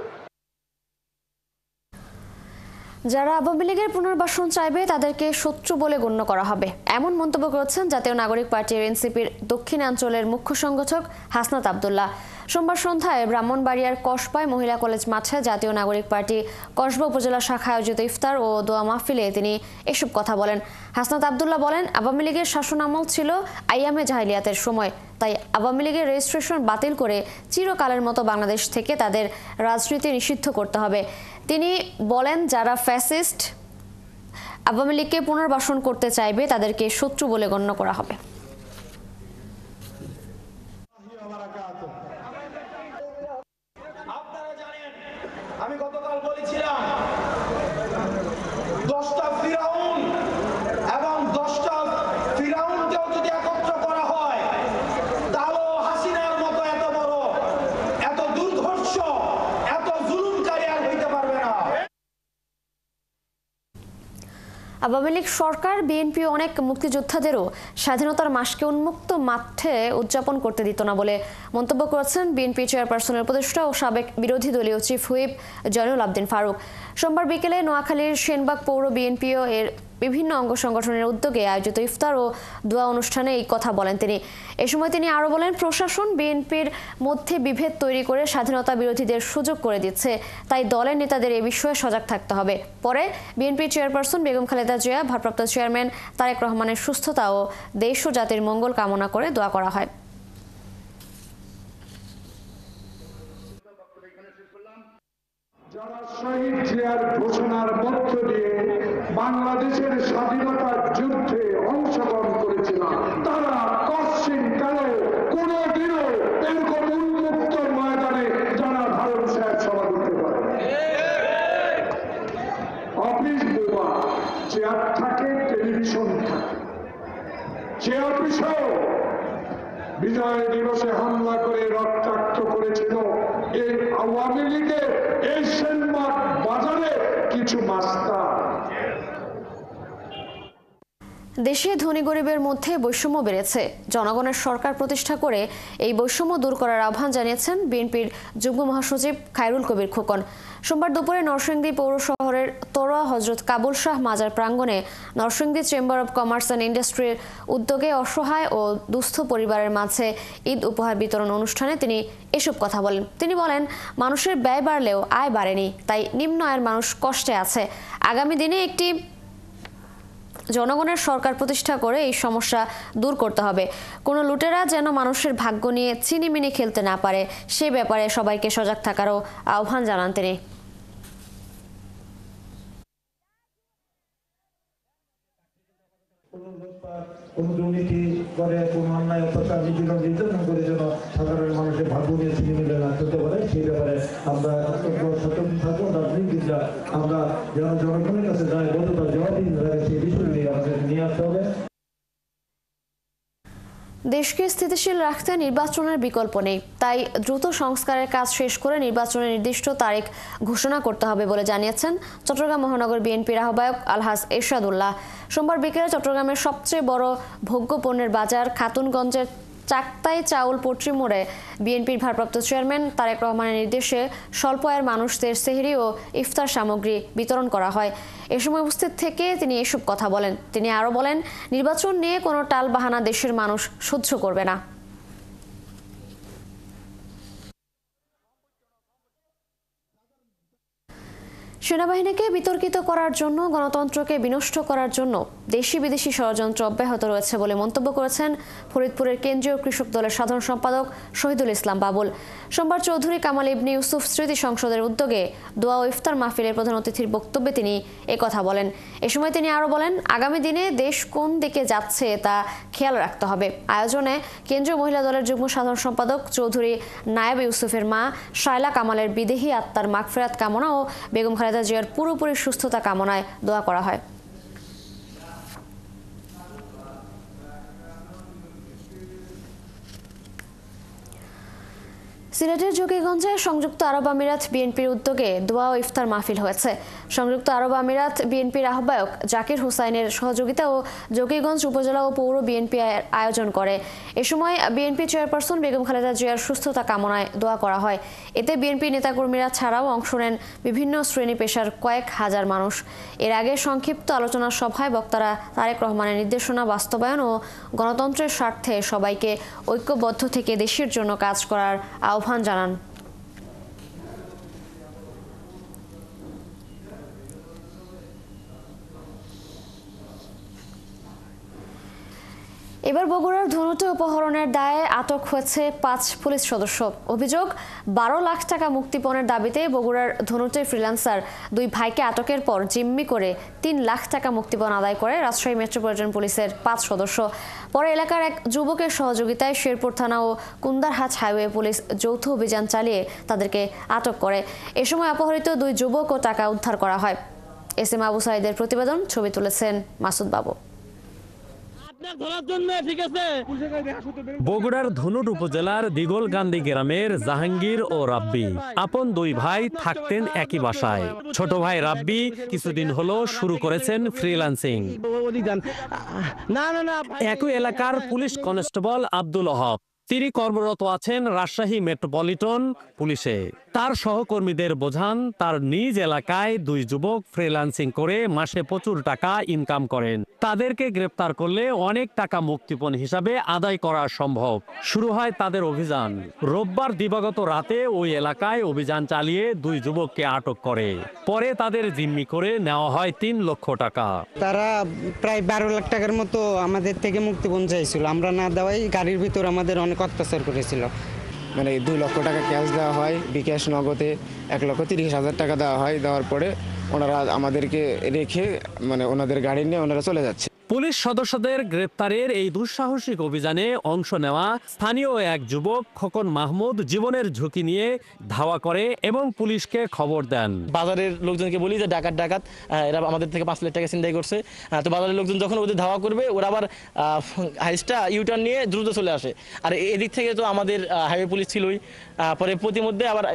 যারা আওয়ামী লীগের পুনর্বাসন চাইবে তাদেরকে শত্রু বলে গণ্য করা হবে, এমন মন্তব্য করেছেন জাতীয় নাগরিক পার্টির এনসিপির দক্ষিণাঞ্চলের মুখ্য সংগঠক হাসনাত আব্দুল্লাহ। সোমবার সন্ধ্যায় ব্রাহ্মণবাড়িয়ার কসবায় মহিলা কলেজ মাঠে জাতীয় নাগরিক পার্টি কসবা উপজেলা শাখা আয়োজিত ইফতার ও দোয়া মাহফিলে তিনি এসব কথা বলেন। হাসনাত আব্দুল্লাহ বলেন, আওয়ামী লীগের শাসনামল ছিল আইয়ামে জাহিলিয়াতের সময়, তাই আওয়ামী লীগের রেজিস্ট্রেশন বাতিল করে চিরকালের মতো বাংলাদেশ থেকে তাদের রাজনীতি নিষিদ্ধ করতে হবে। তিনি বলেন, যারা ফ্যাসিস্ট আওয়ামী লীগকে পুনর্বাসন করতে চাইবে তাদেরকে শত্রু বলে গণ্য করা হবে। আমি গতকাল বলেছিলাম 10টা ফিরাউন এবং 10টা ফিরাউনকেও যদি একত্র করা হয় তাহলেও হাসিনার মতো এত বড়, এত দুর্ধর্ষ, এত জুলুমকারী আর হইতে পারবে না। আওয়ামী লীগ সরকার, বিএনপি অনেক মুক্তিযোদ্ধাদেরও স্বাধীনতার মাসকে উন্মুক্ত মাঠে উদযাপন করতে দিত না বলে মন্তব্য করেছেন বিএনপি চেয়ারপারসনের উপদেষ্টা ও সাবেক বিরোধী দলীয় চিফ হুইপ জয়নুল আবদিন ফারুক। সোমবার বিকেলে নোয়াখালীর সেনবাগ পৌর বিএনপিও এর বিভিন্ন অঙ্গ সংগঠনের উদ্যোগে আয়োজিত ইফতার ও দোয়া অনুষ্ঠানে এই কথা বলেন তিনি। এ সময় তিনি আরও বলেন, প্রশাসন বিএনপির মধ্যে বিভেদ তৈরি করে স্বাধীনতা বিরোধীদের সুযোগ করে দিচ্ছে, তাই দলের নেতাদের এ বিষয়ে সজাগ থাকতে হবে। পরে বিএনপি চেয়ারপারসন বেগম খালেদা জিয়া, ভারপ্রাপ্ত চেয়ারম্যান তারেক রহমানের সুস্থতা ও দেশ ও জাতির মঙ্গল কামনা করে দোয়া করা হয়। যারা শহীদ জিয়ার ঘোষণার মধ্য দিয়ে বাংলাদেশের স্বাধীনতার যুদ্ধে অংশগ্রহণ করেছিল, তারা কশ্চিন কালে কোনদিনও এরকম উন্মুক্ত ময়দানে যারা ধারণ সাহেব সভা করতে পারে। অফিস বোমা, চেয়ার থাকে, টেলিভিশন থাকে, যে অফিসেও বিজয় দিবসে হামলা করে রক্তাক্ত করেছিল এই আওয়ামী লীগের এই সেনবাগ বাজারে কিছু মাস্টার। দেশে ধনী গরিবের মধ্যে বৈষম্য বেড়েছে, জনগণের সরকার প্রতিষ্ঠা করে এই বৈষম্য দূর করার আহ্বান জানিয়েছেন বিএনপির যুগ্ম মহাসচিব খায়রুল কবির খোকন। সোমবার দুপুরে নরসিংদী পৌর শহরের তোরা হজরত কাবুল শাহ মাজার প্রাঙ্গণে Narsingdi chamber of commerce and ইন্ডাস্ট্রির উদ্যোগে অসহায় ও দুস্থ পরিবারের মাঝে ঈদ উপহার বিতরণ অনুষ্ঠানে তিনি এসব কথা বলেন। তিনি বলেন, মানুষের ব্যয় বাড়লেও আয় বাড়েনি, তাই নিম্ন আয়ের মানুষ কষ্টে আছে। আগামী দিনে একটি জনগণের সরকার প্রতিষ্ঠা করে এই সমস্যা দূর করতে হবে। কোনো লুটেরা যেন মানুষের ভাগ্য নিয়ে চিনিমিনি খেলতে না পারে, সে ব্যাপারে সবাইকে সজাগ থাকারও আহ্বান জানান তিনি। কোন দুর্নীতি করে, কোন অন্যায় অত্যাচার নির্যাতন করে যেন সাধারণ মানুষের ভাগ্য নিয়ে চিনিমিলে না খেলতে পারে, সেই ব্যাপারে আমরা অত্যন্ত সচেতন থাকবো। রাজনীতিবিদরা আমরা যেন জনগণের কাছে যায়, বলতে জবাবদিহি সেই বিষয় নিয়ে আমাদের নিয়ে আসতে হবে। দেশকে স্থিতিশীল রাখতে নির্বাচনের বিকল্প নেই, তাই দ্রুত সংস্কারের কাজ শেষ করে নির্বাচনের নির্দিষ্ট তারিখ ঘোষণা করতে হবে বলে জানিয়েছেন চট্টগ্রাম মহানগর বিএনপির আহ্বায়ক আলহাজ এরশাদুল্লাহ। সোমবার বিকেলে চট্টগ্রামের সবচেয়ে বড় ভোগ্য পণ্যের বাজার খাতুনগঞ্জের চাকতাই চাউল পট্রি মোড়ে বিএনপির ভারপ্রাপ্ত চেয়ারম্যান তারেক রহমানের নির্দেশে স্বল্প আয়ের মানুষদের সেহরি ও ইফতার সামগ্রী বিতরণ করা হয়। এ সময় উপস্থিত থেকে তিনি এসব কথা বলেন। তিনি আরও বলেন, নির্বাচন নিয়ে কোনো টালবাহানা দেশের মানুষ সহ্য করবে না। সেনাবাহিনীকে বিতর্কিত করার জন্য, গণতন্ত্রকে বিনষ্ট করার জন্য দেশি বিদেশি ষড়যন্ত্র অব্যাহত রয়েছে বলে মন্তব্য করেছেন ফরিদপুরের কেন্দ্রীয় কৃষক দলের সাধারণ সম্পাদক শহীদুল ইসলাম বাবুল। সোমবার চৌধুরী কামাল ইবনে ইউসুফ স্মৃতি সংসদের উদ্যোগে দোয়া ও ইফতার মাহফিলের প্রধান অতিথির বক্তব্যে তিনি একথা বলেন। এ সময় তিনি আরও বলেন, আগামী দিনে দেশ কোন দিকে যাচ্ছে তা খেয়াল রাখতে হবে। আয়োজনে কেন্দ্রীয় মহিলা দলের যুগ্ম সাধারণ সম্পাদক চৌধুরী নায়েব ইউসুফের মা শায়লা কামালের বিদেহী আত্মার মাগফিরাত কামনা ও বেগম খালেদা জিয়ার পুরোপুরি সুস্থতা কামনায় দোয়া করা হয়। সিলেটের জকিগঞ্জে সংযুক্ত আরব আমিরাত বিএনপির উদ্যোগে দোয়া ও ইফতার মাহফিল হয়েছে। সংযুক্ত আরব আমিরাত বিএনপির আহ্বায়ক জাকির হোসাইনের সহযোগিতা ও জকিগঞ্জ উপজেলা ও পৌর বিএনপি আয়োজন করে। এ সময় বিএনপি চেয়ারপারসন বেগম খালেদা জিয়ার সুস্থতা কামনায় দোয়া করা হয়। এতে বিএনপি নেতাকর্মীরা ছাড়াও অংশ নেন বিভিন্ন শ্রেণী পেশার কয়েক হাজার মানুষ। এর আগে সংক্ষিপ্ত আলোচনা সভায় বক্তারা তারেক রহমানের নির্দেশনা বাস্তবায়ন ও গণতন্ত্রের স্বার্থে সবাইকে ঐক্যবদ্ধ থেকে দেশের জন্য কাজ করার আহ্বান জানান। এবার বগুড়ার ধনুতে অপহরণের দায়ে আটক হয়েছে 5 পুলিশ সদস্য। অভিযোগ, 12 লাখ টাকা মুক্তিপণের দাবিতে বগুড়ার ধনুতে ফ্রিল্যান্সার 2 ভাইকে আটকের পর জিম্মি করে 3 লাখ টাকা মুক্তিপণ আদায় করে রাজশাহী মেট্রোপলিটন পুলিশের 5 সদস্য। পরে এলাকার এক যুবকের সহযোগিতায় শেরপুর থানা ও কুন্দারহাট হাইওয়ে পুলিশ যৌথ অভিযান চালিয়ে তাদেরকে আটক করে। এ সময় অপহৃত 2 যুবক ও টাকা উদ্ধার করা হয়। এসএম আবু সাইদের প্রতিবেদন, ছবি তুলেছেন মাসুদ বাবু। বগুড়ার ধনুট উপজেলার দিগলকান্দি গ্রামের জাহাঙ্গীর ও রাব্বি আপন 2 ভাই থাকতেন একই বাসায়। ছোট ভাই রাব্বি কিছুদিন হলো শুরু করেছেন ফ্রিল্যান্সিং। একই এলাকার পুলিশ কনস্টেবল আব্দুল হক, তিনি কর্মরত আছেন রাজশাহী মেট্রোপলিটন পুলিশে। তার সহকর্মীদের বোঝান, তার নিজ এলাকায় 2 যুবক ফ্রিল্যান্সিং করে মাসে প্রচুর টাকা ইনকাম করেন। তাদেরকে গ্রেপ্তার করলে অনেক টাকা মুক্তিপণ হিসাবে আদায় করা সম্ভব। শুরু হয় তাদের অভিযান। রোববার দিবাগত রাতে ওই এলাকায় অভিযান চালিয়ে 2 যুবককে আটক করে। পরে তাদের জিম্মি করে নেওয়া হয় 3 লক্ষ টাকা। তারা প্রায় 12 লাখ টাকার মতো আমাদের থেকে মুক্তিপণ চাইছিল। আমরা না দেওয়াই গাড়ির ভিতর আমাদের অনেক অত্যাচার করেছিল। মানে 2 লক্ষ টাকা ক্যাশ দেওয়া হয়, বিকাশ নগদে 1,30,000 টাকা দেওয়া হয়। দেওয়ার পরে ওনারা আমাদেরকে রেখে মানে ওনাদের গাড়ি নিয়ে ওনারা চলে যাচ্ছে। পুলিশ সদস্যদের গ্রেপ্তারের এই দুঃসাহসিক অভিযানে অংশ নেওয়া স্থানীয় এক যুবক খোকন মাহমুদ জীবনের ঝুঁকি নিয়ে ধাওয়া করে এবং পুলিশকে খবর দেন। বাজারের লোকজনকে বলি যে ডাকাত এরা আমাদের থেকে 5 লাখ টাকা ছিনতাই করছে। তো বাজারের লোকজন যখন ওদের ধাওয়া করবে, ওরা আবার হাইস্টা ইউটার্ন নিয়ে দ্রুত চলে আসে। আর এদিক থেকে তো আমাদের হাইওয়ে পুলিশ ছিলই। পরে প্রতিমধ্যে আবার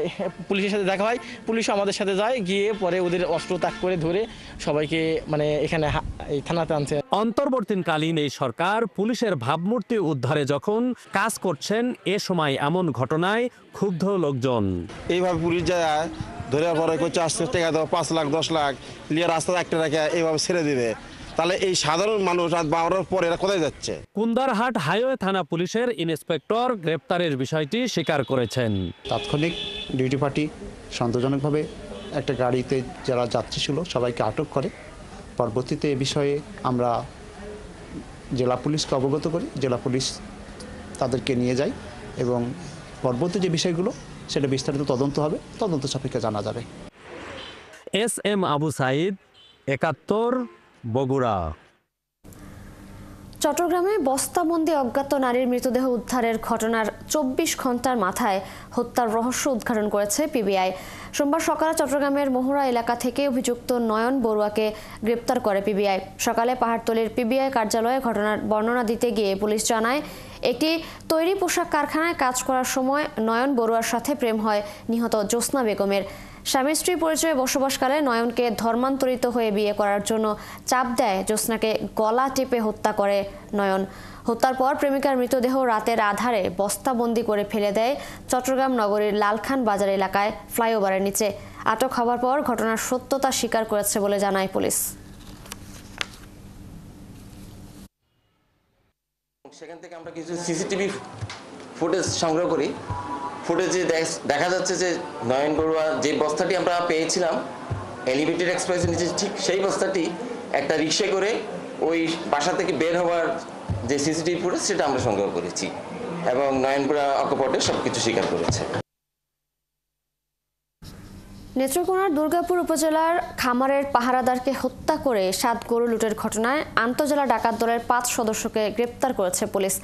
পুলিশের সাথে দেখা হয়, পুলিশও আমাদের সাথে যায়, গিয়ে পরে ওদের অস্ত্র তাক করে ধরে সবাইকে মানে এখানে এই থানাতে আনছে। অন্তর্বর্তীকালীন এই সরকার পুলিশের ভাবমূর্তি উদ্ধারে যখন কাজ করছেন, এ সময় এমন ঘটনায় ক্ষুব্ধ লোকজন। এইভাবে পুলিশ যায় ধরে পরে করছে 8 টাকা দাও, 5 লাখ 10 লাখ লিয়ে রাস্তায় একটা রেখে এইভাবে ছেড়ে দিবে, তাহলে এই সাধারণ মানুষ রাত 12টার পরে এরা কোথায় যাচ্ছে? কুন্দারহাট হাইওয়ে থানা পুলিশের ইন্সপেক্টর গ্রেপ্তারের বিষয়টি স্বীকার করেছেন। তাৎক্ষণিক ডিউটি পার্টি সন্তোষজনকভাবে একটা গাড়িতে যারা যাত্রী ছিল সবাইকে আটক করে। পরবর্তীতে এ বিষয়ে আমরা জেলা পুলিশকে অবগত করি, জেলা পুলিশ তাদেরকে নিয়ে যায় এবং পরবর্তী যে বিষয়গুলো সেটা বিস্তারিত তদন্ত হবে, তদন্ত সাপেক্ষে জানা যাবে। এসএম আবু সাইদ, 71, বগুড়া। চট্টগ্রামে বস্তাবন্দি অজ্ঞাত নারীর মৃতদেহ উদ্ধারের ঘটনার 24 ঘন্টার মাথায় হত্যার রহস্য উদ্ঘাটন করেছে পিবিআই। সোমবার সকালে চট্টগ্রামের মোহরা এলাকা থেকে অভিযুক্ত নয়ন বড়ুয়াকে গ্রেপ্তার করে পিবিআই। সকালে পাহাড়তলীর পিবিআই কার্যালয়ে ঘটনার বর্ণনা দিতে গিয়ে পুলিশ জানায়, একটি তৈরি পোশাক কারখানায় কাজ করার সময় নয়ন বড়ুয়ার সাথে প্রেম হয় নিহত জ্যোৎস্না বেগমের। স্বামী স্ত্রী পরিচয়ে বসবাসকালে নয়নকে ধর্মান্তরিত হয়ে বিয়ে করার জন্য চাপ দেয় জ্যোৎস্নাকে গলা টিপে হত্যা করে নয়ন। হত্যার পর প্রেমিকার মৃতদেহ রাতের আধারে বস্তাবন্দি করে ফেলে দেয় চট্টগ্রাম নগরীর লালখান বাজার এলাকায় ফ্লাইওভারের নিচে। আটক হওয়ার পর ঘটনার সত্যতা স্বীকার করেছে বলে জানায় পুলিশ। সেখান থেকে আমরা কিছু সিসিটিভি ফুটেজ সংগ্রহ করি। ফুটেজে দেখা যাচ্ছে যে নয়ন বড়ুয়া যে বস্তাটি আমরা পেয়েছিলাম এলিভেটেড এক্সপ্রেসের নিচে, ঠিক সেই বস্তাটি একটা রিক্সায় করে ওই বাসা থেকে বের হওয়ার যে সিসিটিভি ফুটেজ সেটা আমরা সংগ্রহ করেছি এবং নয়ন বড়ুয়া অকপটে সবকিছু স্বীকার করেছে। নেত্রকোনার দুর্গাপুর উপজেলার খামারের পাহারাদারকে হত্যা করে 7 গরু লুটের ঘটনায় আন্তজেলা ডাকাত দলের 5 সদস্যকে গ্রেপ্তার করেছে পুলিশ।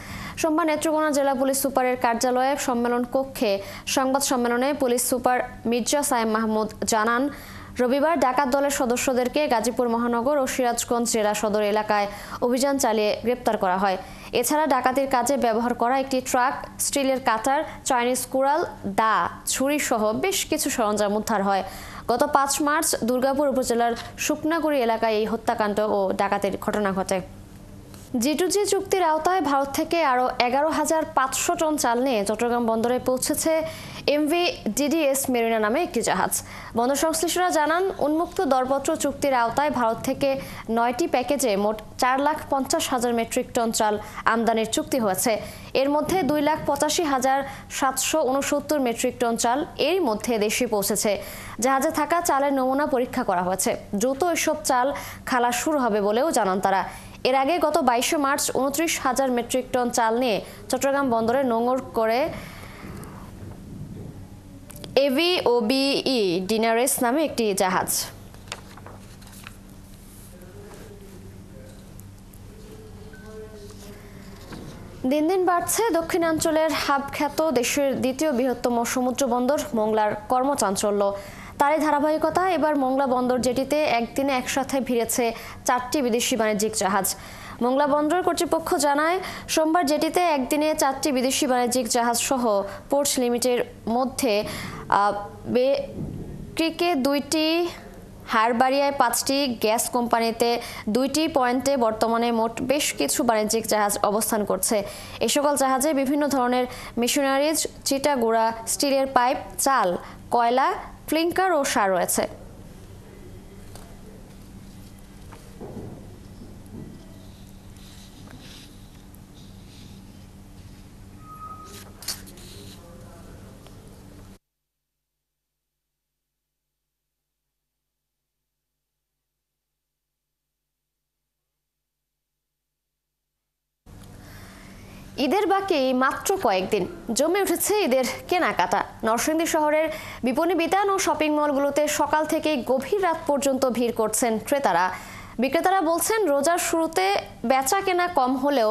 সোমবার নেত্রকোনা জেলা পুলিশ সুপারের কার্যালয়ে সম্মেলন কক্ষে সংবাদ সম্মেলনে পুলিশ সুপার মির্জা সায়েম মাহমুদ জানান, রবিবার ডাকাত দলের সদস্যদেরকে গাজীপুর মহানগর ও সিরাজগঞ্জ জেলা সদর এলাকায় অভিযান চালিয়ে গ্রেপ্তার করা হয়। এছাড়া ডাকাতির কাজে ব্যবহার করা একটি ট্রাক, স্টিলের কাটার, চাইনিজ কুড়াল, দা, ছুরি সহ বেশ কিছু সরঞ্জাম উদ্ধার হয়। গত 5 মার্চ দুর্গাপুর উপজেলার শুকনাগুড়ি এলাকায় এই হত্যাকাণ্ড ও ডাকাতির ঘটনা ঘটে। G2G চুক্তির আওতায় ভারত থেকে আরও 11,500 টন চাল নিয়ে চট্টগ্রাম বন্দরে পৌঁছেছে MV DDS মেরিনা নামে একটি জাহাজ। বন্দর সংশ্লিষ্টরা জানান, উন্মুক্ত দরপত্র চুক্তির আওতায় ভারত থেকে 9টি প্যাকেজে মোট 4,50,000 মেট্রিক টন চাল আমদানির চুক্তি হয়েছে। এর মধ্যে 2,85,769 মেট্রিক টন চাল এরই মধ্যে দেশে পৌঁছেছে। জাহাজে থাকা চালের নমুনা পরীক্ষা করা হয়েছে। দ্রুত এসব চাল খালাস শুরু হবে বলেও জানান তারা। এর আগে গত 22 মার্চ 29,000 মেট্রিক টন চাল নিয়ে চট্টগ্রাম বন্দরে নোঙর করে AVOBE ডিনারেস নামে একটি জাহাজ। দিন দিন বাড়ছে দক্ষিণাঞ্চলের হাবখ্যাত দেশের দ্বিতীয় বৃহত্তম সমুদ্র বন্দর মোংলার কর্মচাঞ্চল্য। তারই ধারাবাহিকতায় এবার মোংলা বন্দর জেটিতে একদিনে একসাথে ভিড়েছে 4টি বিদেশি বাণিজ্যিক জাহাজ। মোংলা বন্দর কর্তৃপক্ষ জানায়, সোমবার জেটিতে একদিনে 4টি বিদেশি বাণিজ্যিক জাহাজ সহ পোর্টস লিমিটের মধ্যে ক্রিকে 2টি, হারবাড়িয়ায় 5টি, গ্যাস কোম্পানিতে 2টি পয়েন্টে বর্তমানে মোট বেশ কিছু বাণিজ্যিক জাহাজ অবস্থান করছে। এ সকল জাহাজে বিভিন্ন ধরনের মেশিনারিজ, চিটাগুড়া, স্টিলের পাইপ, চাল, কয়লা, ক্লিংকার ও সার রয়েছে। ঈদের বাকি মাত্র কয়েকদিন, জমে উঠেছে ঈদের কেনাকাটা। নরসিংদী শহরের বিপণী বিতান ও শপিং মলগুলোতে সকাল থেকে গভীর রাত পর্যন্ত ভিড় করছেন ক্রেতারা। বিক্রেতারা বলছেন, রোজার শুরুতে বেচা কেনা কম হলেও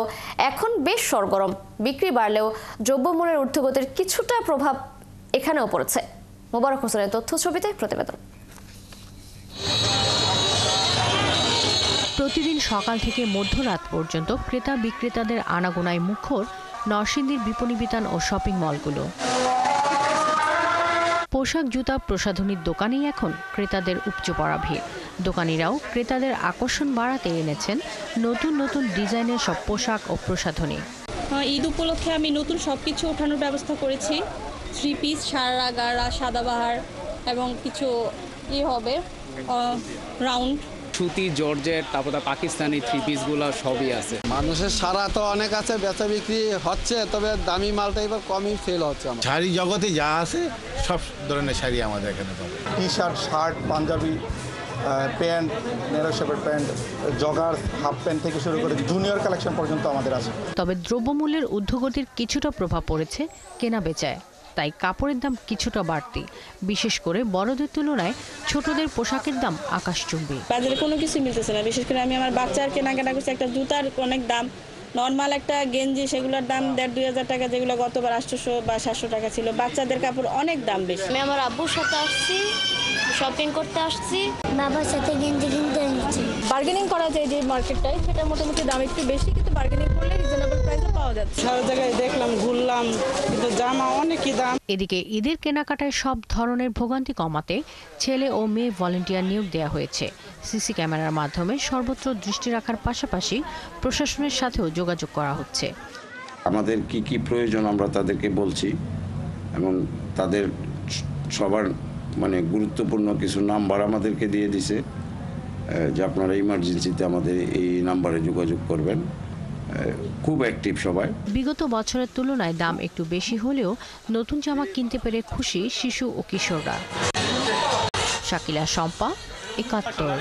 এখন বেশ সরগরম। বিক্রি বাড়লেও দ্রব্যমূল্যের ঊর্ধ্বগতির কিছুটা প্রভাব এখানেও পড়েছে। মোবারক হোসেনের তথ্য ছবিতে প্রতিবেদন। প্রতিদিন সকাল থেকে মধ্যরাত পর্যন্ত ক্রেতা বিক্রেতাদের আনাগোনায় মুখর নরসিংদীর বিপণী বিতান ও শপিং মলগুলো। পোশাক, জুতা, প্রসাধনীর দোকানেই এখন ক্রেতাদের উপচে পড়া ভিড়। দোকানিরাও ক্রেতাদের আকর্ষণ বাড়াতে এনেছেন নতুন নতুন ডিজাইনের সব পোশাক ও প্রসাধনী। ঈদ উপলক্ষে আমি নতুন সবকিছু ওঠানোর ব্যবস্থা করেছি। 3 পিস, সারা, গাড়া, সাদাবাহার এবং কিছু হবে রাউন্ড সুতি, জর্জেট, তারপরে পাকিস্তানি 3 পিসগুলো সবই আছে। মানুষের সারা তো অনেক আছে, বেচা বিক্রি হচ্ছে, তবে দামি মালটা এবার কমই সেল হচ্ছে। শাড়ি জগতে যা আছে সব ধরনের শাড়ি আমাদের এখানে পাবে। T-shirt, shirt, Panjabi, pant, narrow শেপের প্যান্ট, জগার, হাফ প্যান্ট থেকে শুরু করে জুনিয়র কালেকশন পর্যন্ত আমাদের আছে। তবে দ্রব্যমূল্যের ঊর্ধ্বগতির কিছুটা প্রভাব পড়েছে কেনা বেচায়। তাই কাপড়ের দাম কিছুটা বাড়তি, বিশেষ করে বড়দের তুলনায় ছোটদের পোশাকের দাম আকাশচুম্বী। বাজারে কোনো কিছু মিলতেছে না। বিশেষ করে আমি আমার বাচ্চার কেনাকাটা করছি, একটা জুতার অনেক দাম, নর্মাল একটা গেঞ্জি সেগুলোর দাম 1,500-2,000 টাকা, যেগুলো গতবার 800 বা 700 টাকা ছিল। বাচ্চাদের কাপড় অনেক দাম বেশি। আমি আমার আব্বুর সাথে আসছি, শপিং করতে আসছি, বাবার সাথে গেঞ্জি কিনতে আসছি। বার্গেনিং করা যায় যে মার্কেটটায়, সেটা মোটামুটি দাম একটু বেশি, কিন্তু বার্গেনিং করলে রিজনেবল প্রাইসে পাওয়া পাওয়া যাচ্ছে। সব জায়গায় দেখলাম, ঘুরলাম, কিন্তু জামা অনেকই দাম। এদিকে ঈদের কেনাকাটায় সব ধরনের ভোগান্তি কমাতে ছেলে ও মেয়ে ভলান্টিয়ার নিয়োগ দেওয়া হয়েছে। সিসি ক্যামেরার মাধ্যমে সর্বত্র দৃষ্টি রাখার পাশাপাশি প্রশাসনের সাথেও যোগাযোগ করা হচ্ছে। আমাদের কি কি প্রয়োজন আমরা তাদেরকে বলছি এবং তাদের সবার মানে গুরুত্বপূর্ণ কিছু নাম্বার আমাদেরকে দিয়ে দিছে যে আপনারা ইমার্জেন্সিতে আমাদের এই নাম্বারে যোগাযোগ করবেন। খুব অ্যাক্টিভ সবাই। বিগত বছরের তুলনায় দাম একটু বেশি হলেও নতুন জামা কিনতে পেরে খুশি শিশু ও কিশোররা। শাকিলা শম্পা, ৭১।